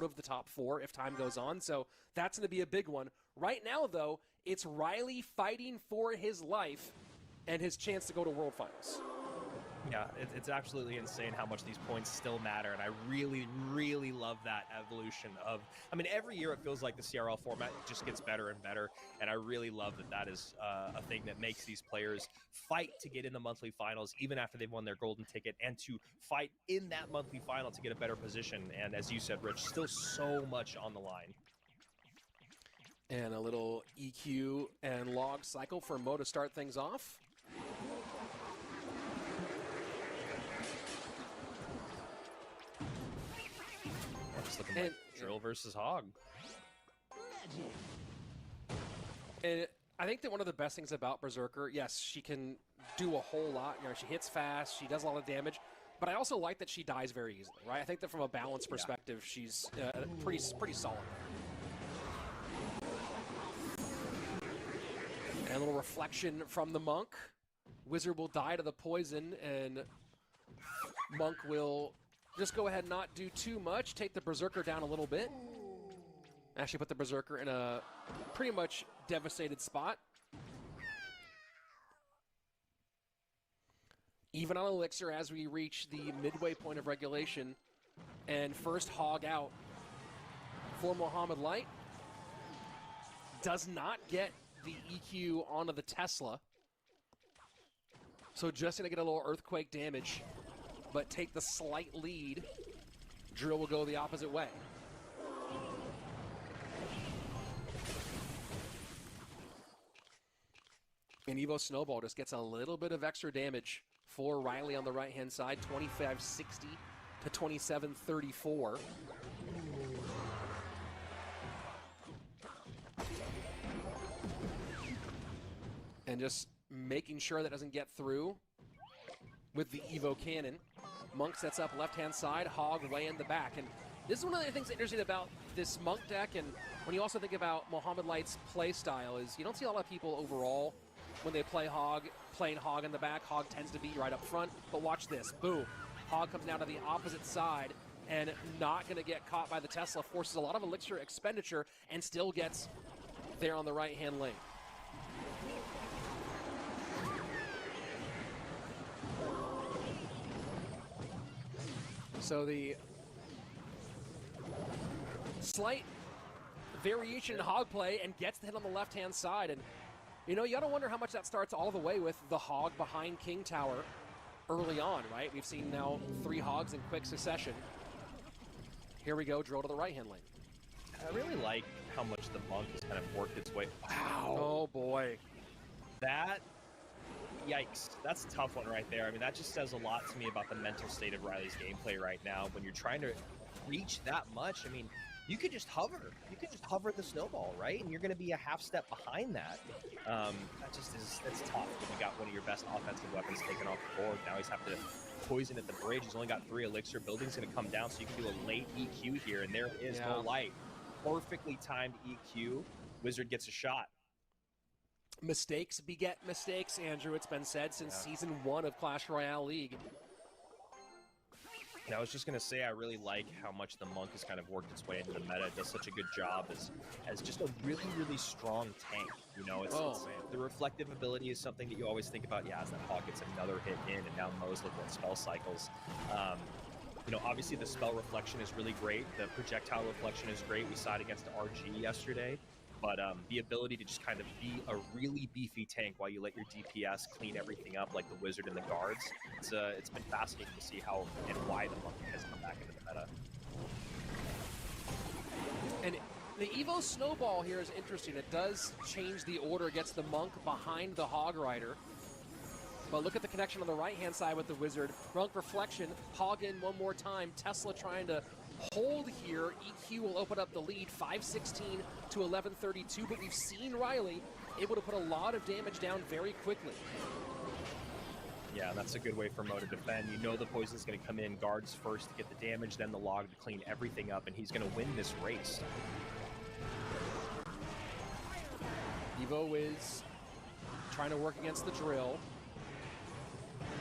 of the top 4 if time goes on, so that's going to be a big one. Right now, though, it's Ryley fighting for his life and his chance to go to World Finals. Yeah, it's absolutely insane how much these points still matter, and I really, really love that evolution of, I mean, every year it feels like the CRL format just gets better and better, and I really love that that is a thing that makes these players fight to get in the monthly finals, even after they've won their golden ticket, and to fight in that monthly final to get a better position, and as you said, Rich, still so much on the line. And a little EQ and log cycle for Mo to start things off. It's looking like Drill versus Hog. And I think that one of the best things about Berserker, yes, she can do a whole lot. You know, she hits fast, she does a lot of damage, but I also like that she dies very easily, right? I think that from a balance perspective, she's pretty solid. And a little reflection from the Monk. Wizard will die to the poison, and Monk will just go ahead and not do too much, take the Berserker down a little bit. Actually put the Berserker in a pretty much devastated spot. Even on Elixir as we reach the midway point of regulation. And first Hog out for Mohamed Light. Does not get the EQ onto the Tesla. So just going to get a little earthquake damage, but take the slight lead. Drill will go the opposite way. And Evo Snowball just gets a little bit of extra damage for Ryley on the right-hand side, 25-60 to 27-34. And just making sure that doesn't get through with the Evo Cannon. Monk sets up left-hand side, Hog way in the back. And this is one of the things interesting about this Monk deck, and when you also think about Mohamed Light's play style, is you don't see a lot of people overall when they play Hog, playing Hog in the back. Hog tends to be right up front, but watch this. Boom. Hog comes down to the opposite side and not going to get caught by the Tesla, forces a lot of Elixir expenditure, and still gets there on the right-hand lane. So the slight variation in Hog play and gets the hit on the left-hand side. And, you know, you got to wonder how much that starts all the way with the Hog behind King Tower early on, right? We've seen now 3 Hogs in quick succession. Here we go, drill to the right-hand lane. I really like how much the Monk has kind of worked its way. Wow. Oh, boy. That... Yikes. That's a tough one right there. I mean, that just says a lot to me about the mental state of Ryley's gameplay right now. When you're trying to reach that much, I mean, you could just hover. You could just hover the snowball, right? And you're going to be a half step behind that. That just is, that's tough when you got one of your best offensive weapons taken off the board. Now he's having to poison at the bridge. He's only got 3 Elixir. Building's going to come down, so you can do a late EQ here, and there is no light. Perfectly timed EQ. Wizard gets a shot. Mistakes beget mistakes, Andrew. It's been said since Season 1 of Clash Royale League. And I was just going to say, I really like how much the Monk has kind of worked its way into the meta. It does such a good job as just a really, really strong tank. You know, it's the reflective ability is something that you always think about. Yeah, as that Hog gets another hit in, and now Mo's looking at spell cycles. You know, obviously the spell reflection is really great. The projectile reflection is great. We saw it against RG yesterday. But the ability to just kind of be a really beefy tank while you let your DPS clean everything up like the Wizard and the Guards, it's been fascinating to see how and why the Monk has come back into the meta. And the Evo Snowball here is interesting. It does change the order, gets the Monk behind the Hog Rider. But look at the connection on the right-hand side with the Wizard. Monk Reflection, Hog in one more time. Tesla trying to hold here. EQ will open up the lead, 5-16 to 11-32, but we've seen Ryley able to put a lot of damage down very quickly. Yeah, that's a good way for Mo to defend. You know the poison's going to come in, Guards first to get the damage, then the Log to clean everything up, and he's going to win this race. Evo is trying to work against the Drill.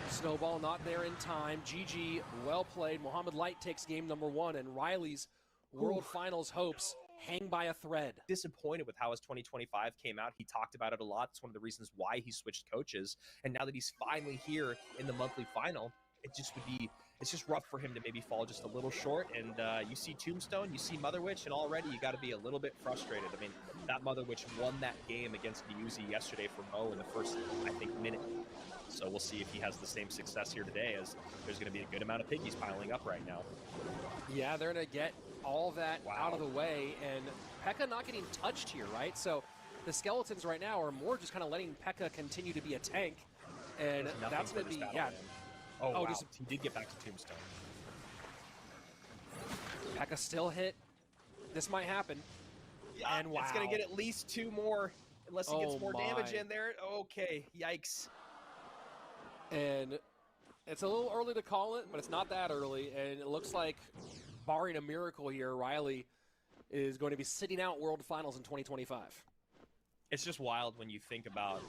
Snowball not there in time. GG, well played. Mohamed Light takes game number 1, and Ryley's World Finals hopes hang by a thread. Disappointed with how his 2025 came out. He talked about it a lot. It's one of the reasons why he switched coaches. And now that he's finally here in the monthly final, it's just rough for him to maybe fall just a little short. And you see Tombstone, you see Mother Witch, and already you got to be a little bit frustrated. I mean, that Mother Witch won that game against Niuzi yesterday for Mo in the first, I think, minute. So we'll see if he has the same success here today, as there's going to be a good amount of piggies piling up right now. Yeah, they're going to get all that out of the way, and P.E.K.K.A not getting touched here, right? So the Skeletons right now are more just kind of letting P.E.K.K.A continue to be a tank, and that's going to be, Oh, wow. He did get back to Tombstone. P.E.K.K.A still hit. This might happen. Yeah, and wow. It's going to get at least 2 more, unless he gets more damage in there. Okay, yikes. And it's a little early to call it, but it's not that early, and it looks like, barring a miracle here, Ryley is going to be sitting out World Finals in 2025. It's just wild when you think about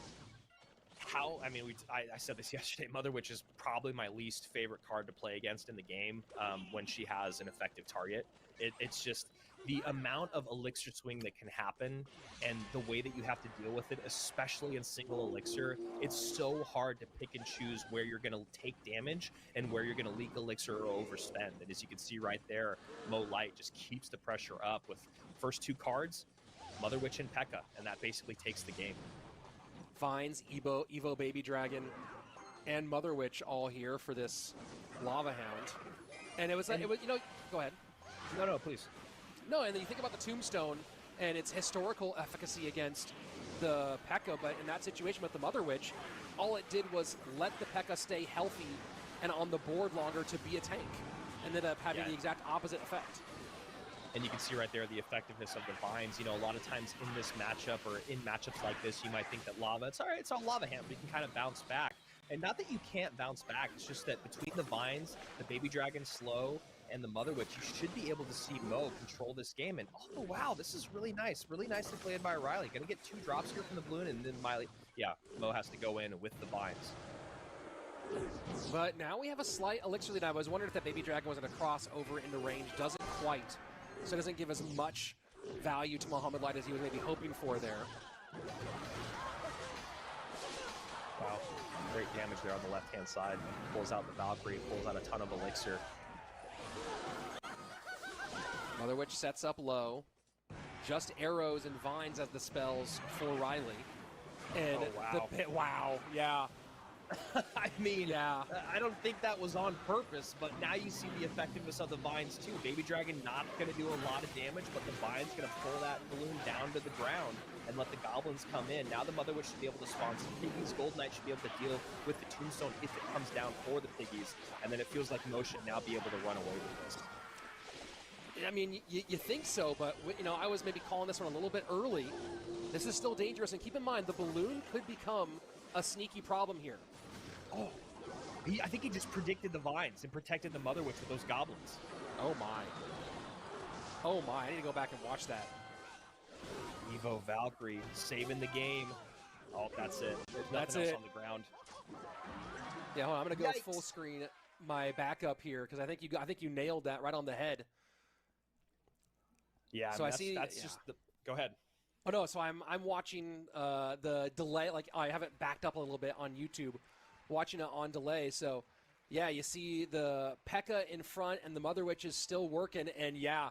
how, I mean, I said this yesterday, Mother Witch is probably my least favorite card to play against in the game when she has an effective target. It's just the amount of elixir swing that can happen and the way that you have to deal with it, especially in single elixir. It's so hard to pick and choose where you're going to take damage and where you're going to leak elixir or overspend. And as you can see right there, Mo Light just keeps the pressure up with first 2 cards, Mother Witch and P.E.K.K.A, and that basically takes the game. Vines, Evo Baby Dragon, and Mother Witch all here for this Lava Hound. And it was, you know, go ahead. No, please. No, and then you think about the Tombstone and its historical efficacy against the P.E.K.K.A, but in that situation with the Mother Witch, all it did was let the P.E.K.K.A stay healthy and on the board longer to be a tank, and ended up having the exact opposite effect. And you can see right there the effectiveness of the vines. You know, a lot of times in this matchup or in matchups like this, you might think that lava, it's all right, it's all Lava Hand, but you can kind of bounce back. And not that you can't bounce back, it's just that between the vines, the Baby Dragon slow, and the Mother Witch, you should be able to see Mo control this game. And oh wow, this is really nice. Really nicely played by Ryley. Gonna get 2 drops here from the balloon, and then Mo has to go in with the vines. But now we have a slight elixir lead. I was wondering if that Baby Dragon was going to cross over into range. Doesn't quite. So it doesn't give as much value to Mohamed Light as he was maybe hoping for there. Wow, great damage there on the left-hand side. Pulls out the Valkyrie, pulls out a ton of elixir. Mother Witch sets up low. Just arrows and vines as the spells for Ryley. And wow, yeah. I mean, I don't think that was on purpose, but now you see the effectiveness of the vines too. Baby Dragon not going to do a lot of damage, but the vines going to pull that balloon down to the ground and let the goblins come in. Now the Mother Witch should be able to spawn some piggies. Gold Knight should be able to deal with the Tombstone if it comes down for the piggies, and then it feels like Mo should now be able to run away with this. I mean, you think so, but you know, I was maybe calling this one a little bit early. This is still dangerous, and keep in mind, the balloon could become a sneaky problem here. Oh, I think he just predicted the vines and protected the Mother Witch with those goblins. Oh my. Oh my, I need to go back and watch that. Evo Valkyrie saving the game. Oh, that's it. There's nothing else on the ground. Yeah, hold on, I'm gonna go full screen my backup here because I think you nailed that right on the head. Yeah, so I see. That's just the. Go ahead. Oh no, so I'm watching the delay. Like I have it backed up a little bit on YouTube, watching it on delay. So yeah, you see the P.E.K.K.A in front, and the Mother Witch is still working. And yeah,